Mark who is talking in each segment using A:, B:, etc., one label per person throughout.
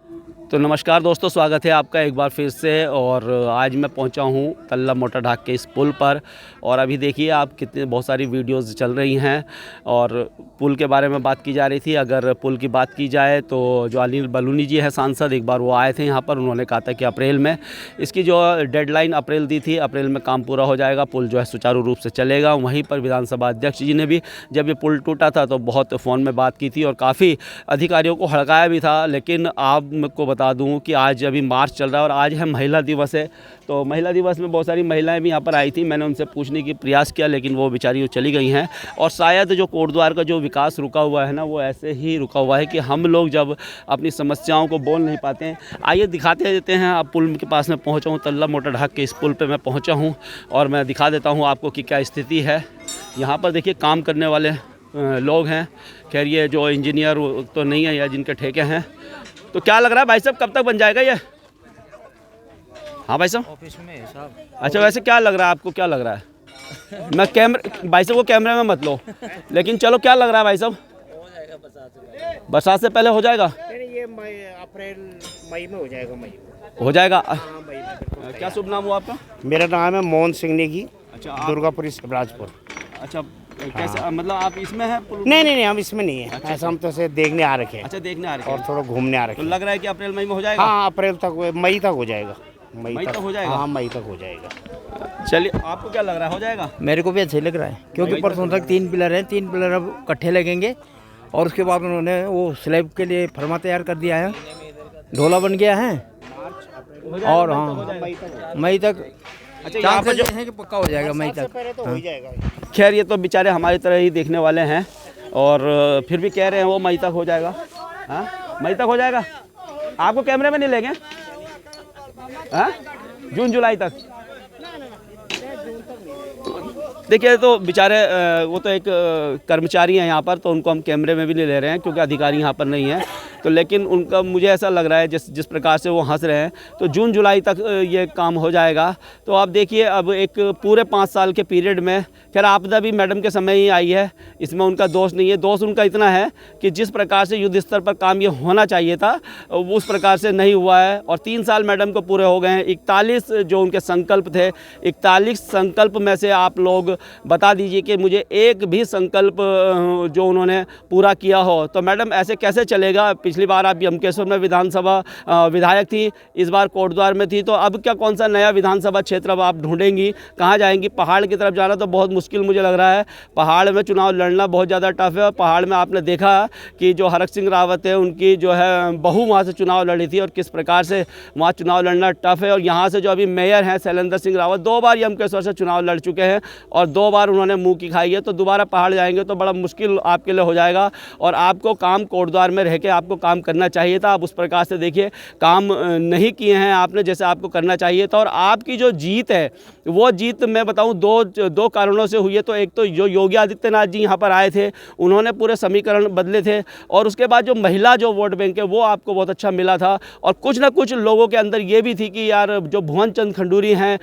A: तो नमस्कार दोस्तों, स्वागत है आपका एक बार फिर से। और आज मैं पहुंचा हूं तल्ला मोटर ढाक के इस पुल पर। और अभी देखिए आप कितने बहुत सारी वीडियोस चल रही हैं और पुल के बारे में बात की जा रही थी। अगर पुल की बात की जाए तो जो अनिल बलूनी जी हैं सांसद, एक बार वो आए थे यहाँ पर। उन्होंने कहा था कि अप्रैल में इसकी जो डेडलाइन अप्रैल दी थी, अप्रैल में काम पूरा हो जाएगा, पुल जो है सुचारू रूप से चलेगा। वहीं पर विधानसभा अध्यक्ष जी ने भी जब ये पुल टूटा था तो बहुत फ़ोन में बात की थी और काफ़ी अधिकारियों को हड़काया भी था। लेकिन आपको बता दूं कि आज अभी मार्च चल रहा है और आज है महिला दिवस है। तो महिला दिवस में बहुत सारी महिलाएं भी यहाँ पर आई थी। मैंने उनसे पूछने की प्रयास किया लेकिन वो बेचारी चली गई हैं। और शायद जो कोटद्वार का जो विकास रुका हुआ है ना, वो ऐसे ही रुका हुआ है कि हम लोग जब अपनी समस्याओं को बोल नहीं पाते हैं। आइए दिखाते देते हैं। आप पुल के पास में पहुँचा हूँ, तल्ला मोटर ढाक के इस पुल पर मैं पहुँचा हूँ और मैं दिखा देता हूँ आपको कि क्या स्थिति है यहाँ पर। देखिए काम करने वाले लोग हैं। खैर ये जो इंजीनियर तो नहीं है या जिनके ठेके हैं। तो क्या लग रहा है भाई साहब, कब तक बन जाएगा ये? हाँ भाई साहब,
B: ऑफिस में साहब।
A: अच्छा वैसे क्या लग रहा है आपको, क्या लग रहा है? मैं भाई साहब को कैमरे में मत लो, लेकिन चलो क्या लग रहा है भाई साहब?
B: हो जाएगा
A: बरसात से पहले हो जाएगा?
C: ये अप्रैल मई में हो जाएगा। मई में
A: हो जाएगा।
C: मई में।
A: क्या शुभ नाम हुआ आपका?
C: मेरा नाम है मोहन सिंह नेगी।
A: अच्छा
C: दुर्गापुरी शिवराजपुर।
A: अच्छा कैसे मतलब आप इसमें हैं?
C: नहीं, हम इसमें नहीं है। ऐसा हम तो से देखने आ रखे हैं।
A: अच्छा देखने आ रहे
C: और
A: हैं
C: थोड़ा घूमने आ
A: तो
C: रखे हैं।
A: लग रहा है कि अप्रैल मई में हो जाएगा।
C: हाँ अप्रैल तक, मई तक हो जाएगा।
A: मई तक हो जाएगा।
C: हाँ मई तक हो जाएगा।
A: चलिए आपको क्या लग रहा है, हो जाएगा?
B: मेरे को भी अच्छे लग रहा है क्योंकि परसों तक 3 पिलर हैं, 3 पिलर अब इकट्ठे लगेंगे और उसके बाद उन्होंने वो स्लैब के लिए फर्मा तैयार कर दिया है, ढोला बन गया है। और हाँ मई तक
A: अच्छा यहाँ पर जो
B: है कि पक्का हो जाएगा मई
C: सबसे
B: तक।
C: पहले तो हो ही जाएगा।
A: खैर ये तो बेचारे हमारी तरह ही देखने वाले हैं और फिर भी कह रहे हैं वो मई तक हो जाएगा। हाँ मई तक हो जाएगा। आपको कैमरे में नहीं लेंगे? हाँ जून जुलाई तक। देखिए तो बेचारे वो तो एक कर्मचारी हैं यहाँ पर, तो उनको हम कैमरे में भी नहीं ले रहे हैं क्योंकि अधिकारी यहाँ पर नहीं है। तो लेकिन उनका मुझे ऐसा लग रहा है जिस प्रकार से वो हंस रहे हैं तो जून जुलाई तक ये काम हो जाएगा। तो आप देखिए अब एक पूरे 5 साल के पीरियड में, खैर आपदा भी मैडम के समय ही आई है, इसमें उनका दोष नहीं है। दोष उनका इतना है कि जिस प्रकार से युद्ध स्तर पर काम ये होना चाहिए था उस प्रकार से नहीं हुआ है। और 3 साल मैडम को पूरे हो गए हैं। 41 जो उनके संकल्प थे, 41 संकल्प में से आप लोग बता दीजिए कि मुझे एक भी संकल्प जो उन्होंने पूरा किया हो। तो मैडम ऐसे कैसे चलेगा? पिछली बार आप यमकेश्वर में विधानसभा विधायक थी, इस बार कोटद्वार में थी, तो अब क्या कौन सा नया विधानसभा क्षेत्र अब आप ढूंढेंगी? कहाँ जाएंगी? पहाड़ की तरफ जाना तो बहुत मुश्किल मुझे लग रहा है। पहाड़ में चुनाव लड़ना बहुत ज़्यादा टफ है। और पहाड़ में आपने देखा कि जो हरक सिंह रावत है उनकी जो है बहू वहाँ से चुनाव लड़ी थी और किस प्रकार से वहाँ चुनाव लड़ना टफ है। और यहाँ से जो अभी मेयर हैं शैलेंद्र सिंह रावत, 2 बार यमकेश्वर से चुनाव लड़ चुके हैं और 2 बार उन्होंने मुँह की खाई है। तो दोबारा पहाड़ जाएंगे तो बड़ा मुश्किल आपके लिए हो जाएगा। और आपको काम कोटद्वार में रह के आपको काम करना चाहिए था। आप उस प्रकार से देखिए काम नहीं किए हैं आपने जैसे आपको करना चाहिए था। और आपकी जो जीत है वो जीत मैं बताऊं दो कारणों से हुई है। तो एक तो जो योगी आदित्यनाथ जी यहाँ पर आए थे, उन्होंने पूरे समीकरण बदले थे। और उसके बाद जो महिला जो वोट बैंक है वो आपको बहुत अच्छा मिला था। और कुछ ना कुछ लोगों के अंदर ये भी थी कि यार जो भुवन चंद खंडूरी हैं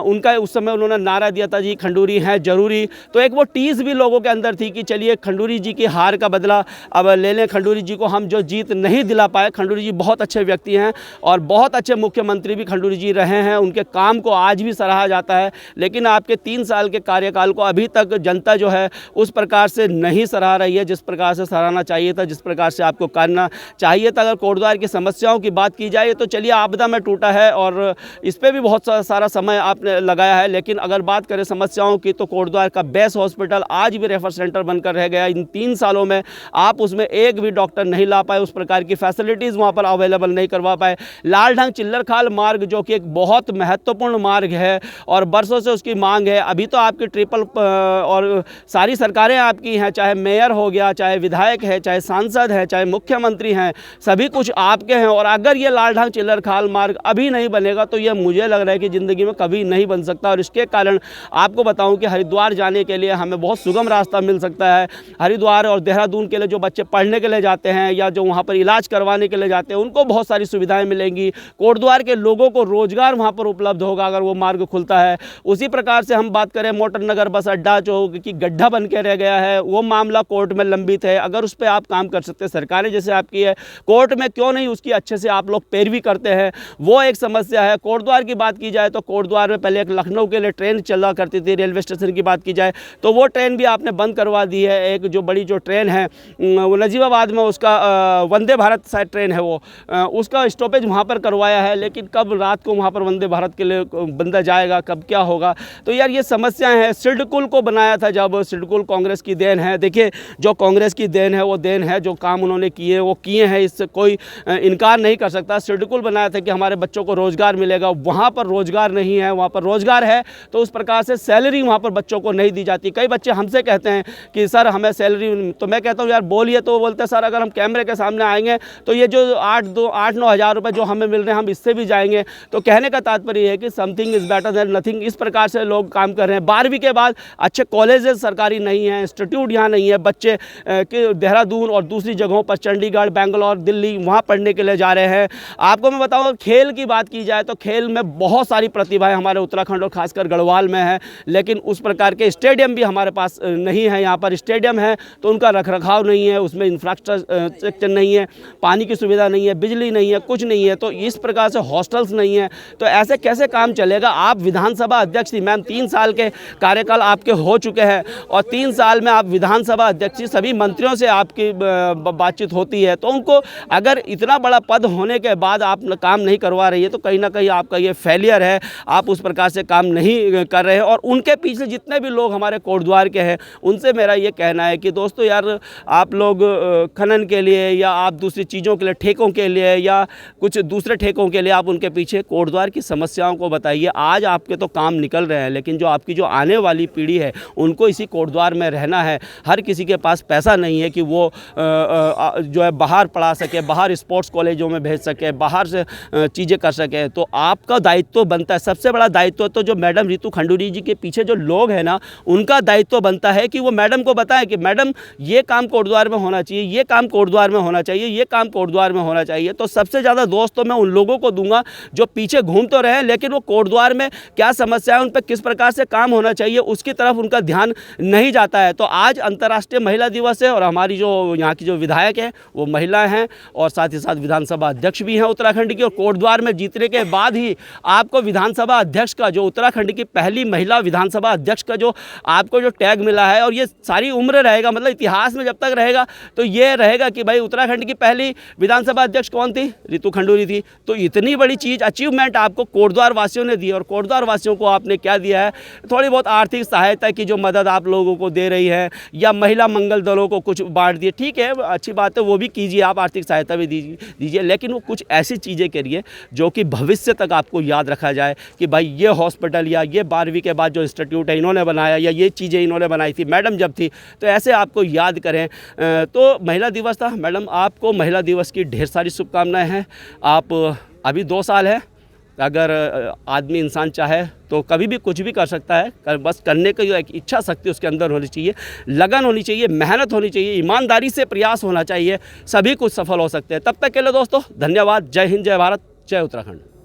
A: उनका उस समय उन्होंने नारा दिया था जी खंडूरी हैं जरूरी। तो एक वो टीस भी लोगों के अंदर थी कि चलिए खंडूरी जी की हार का बदला अब ले लें। खंडूरी जी को हम जो जीत नहीं दिला पाए, खंडूरी जी बहुत अच्छे व्यक्ति हैं और बहुत अच्छे मुख्यमंत्री भी खंडूरी जी रहे हैं, उनके काम को आज भी सराहा जाता है। लेकिन आपके 3 साल के कार्यकाल को अभी तक जनता जो है उस प्रकार से नहीं सराह रही है जिस प्रकार से सराहना चाहिए था, जिस प्रकार से आपको करना चाहिए था। अगर कोटद्वार की समस्याओं की बात की जाए तो चलिए आपदा में टूटा है और इस पर भी बहुत सारा समय आपने लगाया है। लेकिन अगर बात करें समस्याओं की तो कोटद्वार का बेस्ट हॉस्पिटल आज भी रेफर सेंटर बनकर रह गया। इन 3 सालों में आप उसमें एक भी डॉक्टर नहीं ला पाए, उस प्रकार की फैसिलिटीज़ वहाँ पर अवेलेबल नहीं करवा पाए। लालढंग चिल्लरखाल मार्ग जो कि एक बहुत महत्वपूर्ण मार्ग है और बरसों से उसकी मांग है, अभी तो आपकी ट्रिपल और सारी सरकारें आपकी हैं, चाहे मेयर हो गया, चाहे विधायक है, चाहे सांसद है, चाहे मुख्यमंत्री हैं, सभी कुछ आपके हैं। और अगर ये लालढंग चिल्लरखाल मार्ग अभी नहीं बनेगा तो ये मुझे लग रहा है कि ज़िंदगी में कभी नहीं बन सकता। और इसके कारण आपको बताऊँ हूँ कि हरिद्वार जाने के लिए हमें बहुत सुगम रास्ता मिल सकता है। हरिद्वार और देहरादून के लिए जो बच्चे पढ़ने के लिए जाते हैं या जो वहाँ पर इलाज करवाने के लिए जाते हैं उनको बहुत सारी सुविधाएं मिलेंगी। कोटद्वार के लोगों को रोजगार वहाँ पर उपलब्ध होगा अगर वो मार्ग खुलता है। उसी प्रकार से हम बात करें मोटर नगर बस अड्डा जो कि गड्ढा बन के रह गया है, वो मामला कोर्ट में लंबित है। अगर उस पर आप काम कर सकते हैं, सरकारें जैसे आपकी है, कोर्ट में क्यों नहीं उसकी अच्छे से आप लोग पैरवी करते हैं, वो एक समस्या है। कोटद्वार की बात की जाए तो कोटद्वार में पहले एक लखनऊ के लिए ट्रेन चला करती थी। रेलवे स्टेशन की बात की जाए तो वो ट्रेन भी आपने बंद करवा दी है। एक जो बड़ी जो ट्रेन है वो नजीबाबाद में, उसका वंदे भारत शायद ट्रेन है, वो उसका स्टॉपेज वहाँ पर करवाया है, लेकिन कब रात को वहाँ पर वंदे भारत के लिए बंदा जाएगा, कब क्या होगा। तो यार ये समस्याएं हैं। सिडकुल को बनाया था जब, सिडकुल कांग्रेस की देन है। देखिए जो कांग्रेस की देन है वो देन है, जो काम उन्होंने किए वो किए हैं, इससे कोई इनकार नहीं कर सकता। सिडकुल बनाया था कि हमारे बच्चों को रोज़गार मिलेगा, वहाँ पर रोज़गार नहीं है। वहाँ पर रोज़गार है तो उस प्रकार से सैलरी वहाँ पर बच्चों को नहीं दी जाती। कई बच्चे हमसे कहते हैं कि सर हमें सैलरी, तो मैं कहता हूँ यार बोलिए, तो बोलते हैं सर अगर हम कैमरे के सामने आएंगे तो ये जो 8-9 हज़ार रुपये जो हमें मिल रहे हैं हम इससे भी जाएंगे। तो कहने का तात्पर्य है कि something is better than nothing, इस प्रकार से लोग काम कर रहे हैं। 12वीं के बाद अच्छे कॉलेजेस सरकारी नहीं हैं, इंस्टीट्यूट यहाँ नहीं है। बच्चे कि देहरादून और दूसरी जगहों पर चंडीगढ़, बेंगलोर, दिल्ली वहाँ पढ़ने के लिए जा रहे हैं। आपको मैं बताऊँ खेल की बात की जाए तो खेल में बहुत सारी प्रतिभाएं हमारे उत्तराखंड और खासकर गढ़वाल में है, लेकिन उस प्रकार के स्टेडियम भी हमारे पास नहीं है। यहाँ पर स्टेडियम है तो उनका रखरखाव नहीं है, उसमें इंफ्रास्ट्रक्चर नहीं है, पानी की सुविधा नहीं है, बिजली नहीं है, कुछ नहीं है। तो इस प्रकार से हॉस्टल्स नहीं है, तो ऐसे कैसे काम चलेगा। आप विधानसभा अध्यक्ष थी मैम, 3 साल के कार्यकाल आपके हो चुके हैं और 3 साल में आप विधानसभा अध्यक्ष, सभी मंत्रियों से आपकी बातचीत होती है, तो उनको अगर इतना बड़ा पद होने के बाद आप काम नहीं करवा रही है तो कहीं ना कहीं आपका ये फेलियर है। आप उस प्रकार से काम नहीं कर रहे हैं। और उनके पीछे जितने भी लोग हमारे कोटद्वार के हैं उनसे मेरा ये कहना है कि दोस्तों यार आप लोग खनन के लिए या आप दूसरी चीज़ों के लिए, ठेकों के लिए या कुछ दूसरे ठेकों के लिए आप उनके पीछे कोटद्वार की समस्याओं को बताइए। आज आपके तो काम निकल रहे हैं, लेकिन जो आपकी जो आने वाली पीढ़ी है उनको इसी कोटद्वार में रहना है। हर किसी के पास पैसा नहीं है कि वो जो है बाहर पढ़ा सके, बाहर स्पोर्ट्स कॉलेजों में भेज सके, बाहर से चीज़ें कर सके। तो आपका दायित्व बनता है, सबसे बड़ा दायित्व तो जो मैडम रितु खंडूरी जी के पीछे जो लोग हैं ना, उनका दायित्व बनता है कि वो मैडम को बताएं कि मैडम ये काम कोटद्वार में होना चाहिए, ये काम कोटद्वार में होना चाहिए, ये काम कोटद्वार में होना चाहिए। तो सबसे ज़्यादा दोस्त तो मैं उन लोगों को दूंगा जो पीछे घूम तो रहे हैं, लेकिन वो कोटद्वार में क्या समस्या है, उन पर किस प्रकार से काम होना चाहिए, उसकी तरफ उनका ध्यान नहीं जाता है। तो आज अंतर्राष्ट्रीय महिला दिवस है और हमारी जो यहाँ की जो विधायक है वो महिलाएं हैं और साथ ही साथ विधानसभा अध्यक्ष भी हैं उत्तराखंड की। और कोटद्वार में जीतने के बाद ही आपको विधानसभा अध्यक्ष का, जो उत्तराखंड की पहली महिला विधानसभा अध्यक्ष का जो आपको जो टैग मिला है, और ये सारी उम्र रहेगा, मतलब इतिहास में जब तक रहेगा तो ये रहेगा कि भाई उत्तराखंड की पहली विधानसभा अध्यक्ष कौन थी, रितु खंडूरी थी। तो इतनी बड़ी चीज़, अचीवमेंट आपको कोटद्वार वासियों ने दी। और कोटद्वार वासियों को आपने क्या दिया है, थोड़ी बहुत आर्थिक सहायता की जो मदद आप लोगों को दे रही है, या महिला मंगल दलों को कुछ बांट दिए, ठीक है अच्छी बात है, वो भी कीजिए, आप आर्थिक सहायता भी दीजिए, लेकिन वो कुछ ऐसी चीज़ें करिए जो कि भविष्य तक आपको याद रखा जाए कि भाई ये हॉस्पिटल या ये 12वीं के बाद जो इंस्टीट्यूट है इन्होंने बनाया, या ये चीज़ें इन्होंने बनाई थी मैडम जब थी। तो ऐसे आपको याद करें। तो महिला दिवस था मैडम, आपको महिला दिवस की ढेर सारी शुभकामनाएं हैं। आप अभी 2 साल है, अगर आदमी इंसान चाहे तो कभी भी कुछ भी कर सकता है, बस करने की जो एक इच्छा शक्ति उसके अंदर होनी चाहिए, लगन होनी चाहिए, मेहनत होनी चाहिए, ईमानदारी से प्रयास होना चाहिए, सभी कुछ सफल हो सकते हैं। तब तक के लिए दोस्तों धन्यवाद। जय हिंद, जय भारत, जय उत्तराखंड।